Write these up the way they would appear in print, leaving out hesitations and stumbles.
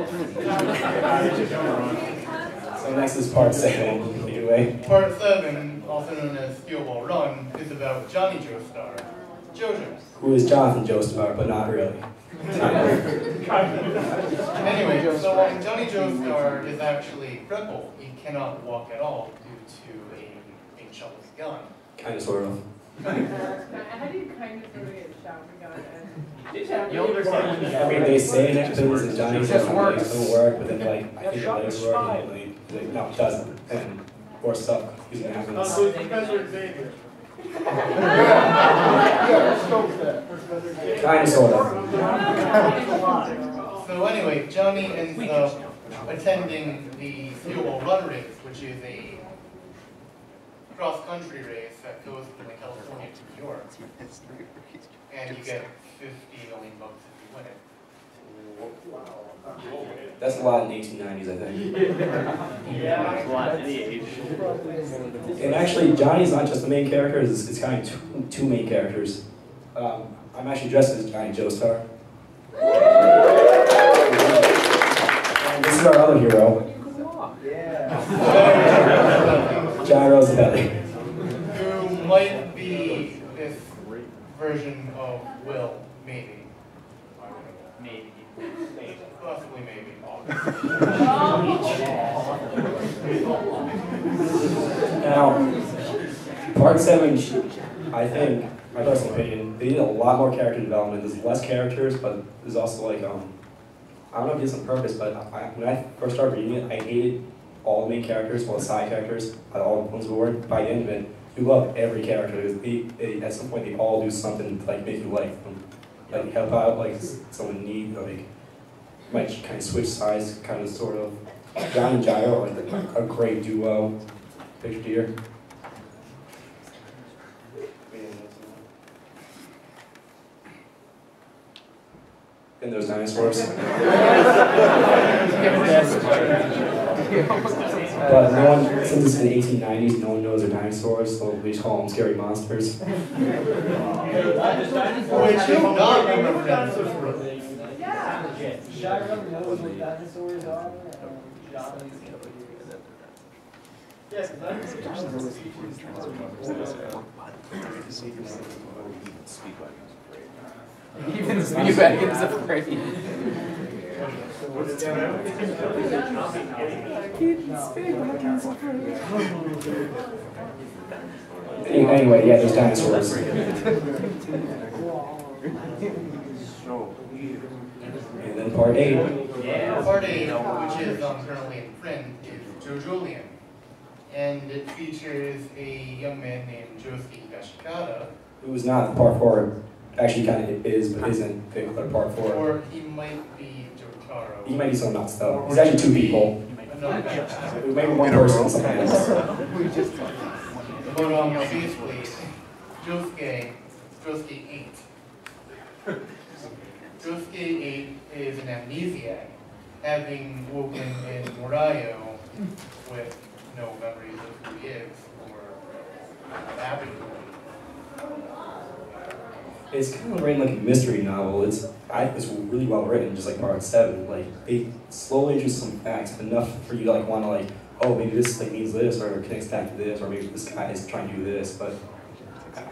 So next is part 7. Take it away. Part 7, also known as Steel Ball Run, is about Johnny Joestar, Jojo. Who is Jonathan Joestar, but not really. Anyway, so Johnny Joestar is actually crippled. He cannot walk at all due to a shovel's gun. Kind of, sort of. How do you kind of sort of get shot with gun? You understand? I mean, they say that things and Johnny says it don't work, but then like, I think the legs work, and like, no, it doesn't. And more stuff using the ambulance. So you guys are Xavier. Kind of, sort of. So anyway, Johnny ends up attending the Steel Ball Run race, which is a cross-country race that goes from California to New York. And you get $50 million if you win it. That's a lot in the 1890s, I think. Yeah, that's a lot at the age. And actually, Johnny's not just the main character, it's kind of two main characters. I'm actually dressed as Johnny Joestar. And this is our other hero. John Rosabelli. Who might be this version of Will, maybe. Maybe. Possibly maybe. Now, part 7, I think, my personal opinion, they did a lot more character development. There's less characters, but there's also like, I don't know if it's on purpose, but when I first started reading it, I hated all the main characters, all the side characters, all the ones who were. By the end of it, you love every character. At some point, they all do something to like make you like them. Like help out, like someone in need, like might kind of switch sides, kind of sort of. John and Gyro are like a great duo. Pictured here. And those dinosaurs. But no one, since it's in the 1890s, no one knows they're dinosaurs, so we just call them scary monsters. Which is not remember dinosaurs. Gyro knows what dinosaurs are. Yes, Even Speedwagon's afraid. Anyway, yeah, there's dinosaurs. And then part 8. Yeah. Part 8, which is currently in print, is JoJolion. And it features a young man named Josuke Higashikata. Who's not part 4. Actually, kind of is, but isn't picked part 4. Or he might be Jotaro. He might be someone else, though. He's actually 2 people. Maybe one person, something else. But basically, Josuke 8. Josuke 8 is an amnesiac, having woken in Morayo with no memories of who he is or what happened to him. It's kind of written like a mystery novel. It's really well written, just like part 7. Like they slowly introduce some facts, enough for you to like want to like, oh, maybe this like means this, or connects back to this, or maybe this guy is trying to do this. But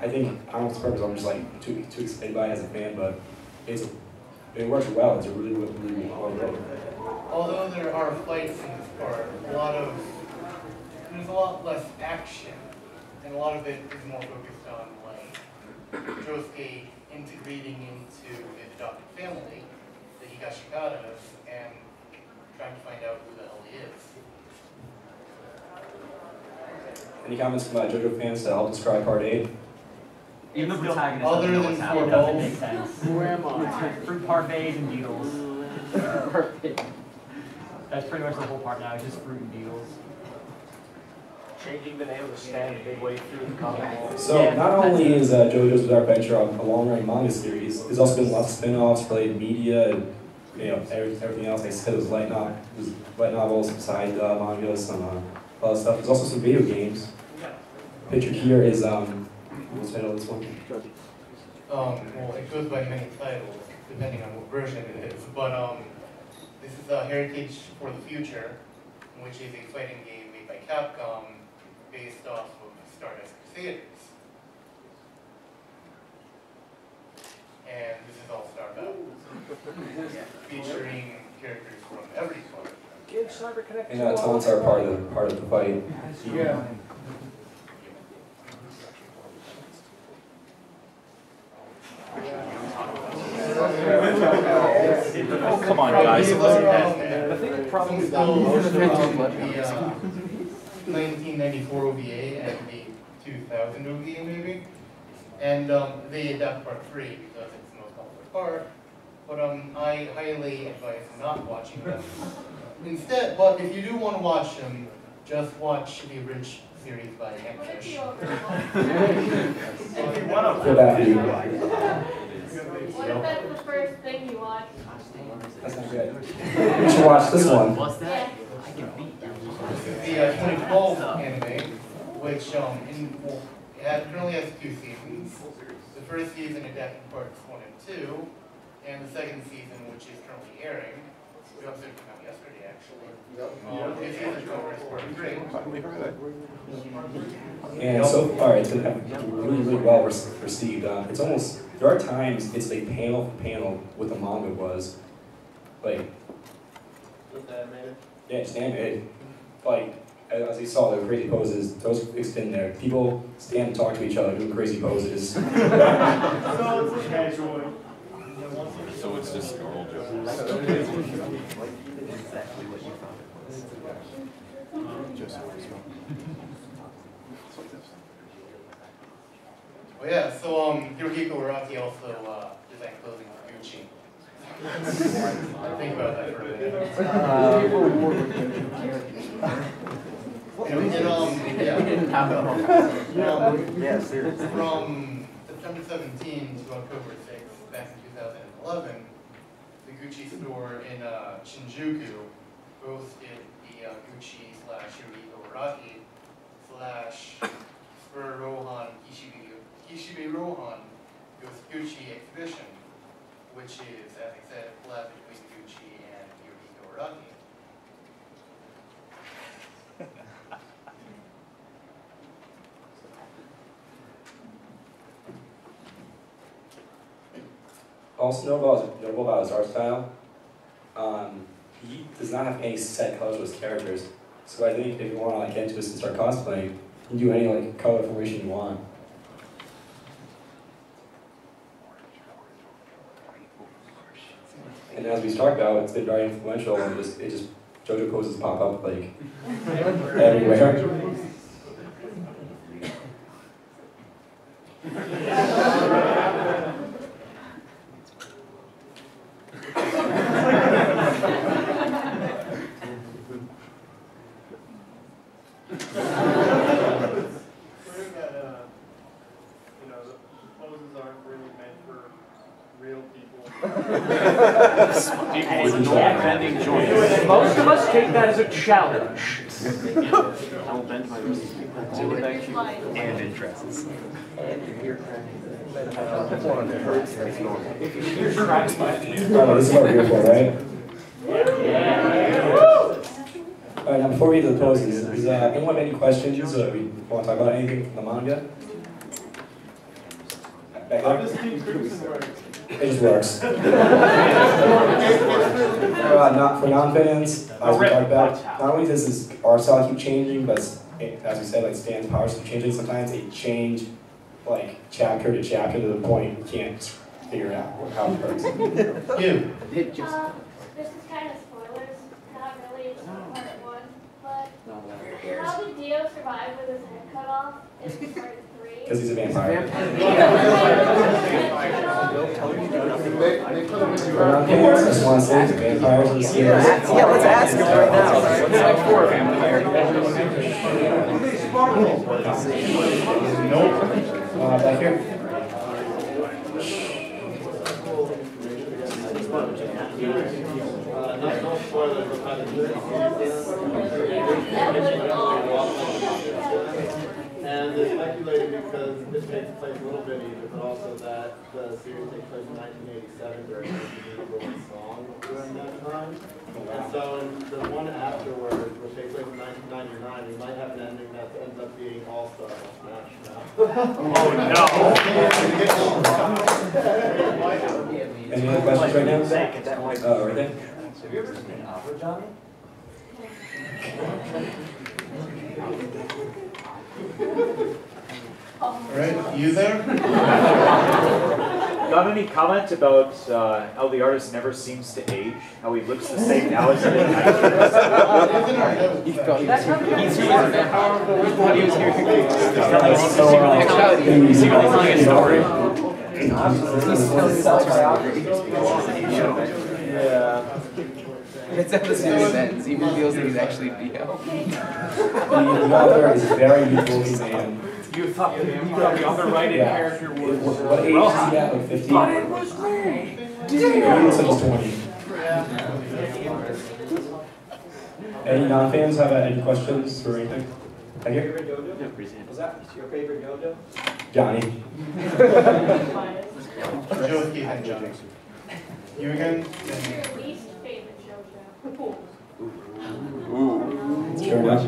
I think I don't know what's purpose. I'm just like too excited by it as a fan, but it works well. It's a really well written. Although there are fights in this part, there's a lot less action, and a lot of it is more focused on like Josuke integrating into his adopted family, the Higashikatas, and trying to find out who the hell he is. Any comments from JoJo fans to help describe part 8? Even the protagonist Other doesn't know than what's four happening. Doesn't balls. make sense. Where am I? Fruit parfaits and beetles. That's pretty much the whole part now. It's just fruit and beetles. Changing the name of the stand midway through the comic. So not only is JoJo's Bizarre Adventure a long-running manga series, there's also been lots of spin-offs, related media, and everything else. Like I said, it was light novels, side manga, some other stuff. There's also some video games. Pictured here is what's the title of this one? Well, it goes by many titles, depending on what version it is. But This is Heritage for the Future, which is a fighting game made by Capcom based off of Stardust Crusaders. And this is All Star Battle, featuring characters from every part. Give CyberConnect And taunts are part of the fight. Yeah. Oh, come on, guys. The thing that probably Some still the 1994 OVA and the 2000 OVA maybe. And they adapt part 3 because it's the most popular part. But I highly advise not watching them. Instead, but if you do want to watch them, just watch the Rich series by Hamfish. For that view. What if that's the first thing you watch? That's not good. You should watch this one. What's that? This is the 2012 anime, which it currently has 2 seasons. The first season adapted parts 1 and 2, and the second season, which is currently airing. The episode came out yesterday, actually. This season covers part 3. And so far, it's been really, really well received. It's almost, there are times it's like panel for panel what the manga was. Like, yeah, it's animated. Like, as you saw, the crazy poses, those extend there. People stand and talk to each other doing crazy poses. So it's just normal Oh yeah, so Hirohiko Araki also designed clothing for Gucci. Think about that for a minute. From September 17 to October 6th, back in 2011, the Gucci store in Shinjuku hosted the Gucci / Hirohiko Araki / Spur Rohan Kishibe Rohan Goes Gucci exhibition, which is, as I said, a collab between Gucci and Hirohiko Araki. Also notable about his art style, he does not have any set colors with his characters. So I think if you want to like get into this and start cosplaying, you can do any like color formation you want. And as we talked about, it's been very influential, and it just JoJo poses pop up like everywhere. Most of us take that as a challenge. I will bend my wrist. and interests. Oh, this is what we're here for, right? Alright, now before we get to the poses, does anyone have any questions? We want to talk about anything from the manga? Back How there? does King Crimson work? It just works. Not for non-fans, as we talked about, not only does this art style keep changing, but as we said, like Stan's powers keep changing. Sometimes they change like chapter to chapter to the point you can't figure out how it works. You. This is kind of spoilers, not really, it's not part 1, but how did Dio survive with his head cut off in part 3? Because he's a vampire. For non-fans, I just want to say vampires in the series. Yeah, let's ask him right now. What's like for a vampire? Back here. And they're speculating because it takes place a little bit either, but also that the series takes place in 1987 during the number one song during that time. And so in the one afterwards, which takes place in 1999, we might have an ending that ends up being All-Star Smash Mouth. Oh Any other questions right now? Right there. Have you ever seen Opera, Johnny? Alright, you there? Got any comment about how the artist never seems to age? How he looks the same now as he did in high school? He thought he was here. He's here. He was here. He's telling a story. Yeah. It's how the series ends. He reveals that he's actually Dio. The author is a very youthful man. You thought the other writing character was What age is he at? Like 15? But it was me! He looks like he's 20. Any non-fans have any questions or anything? Thank you. Was that your favorite JoJo? Johnny. Joe Keith and John. You again? Your least favorite JoJo. Fair enough.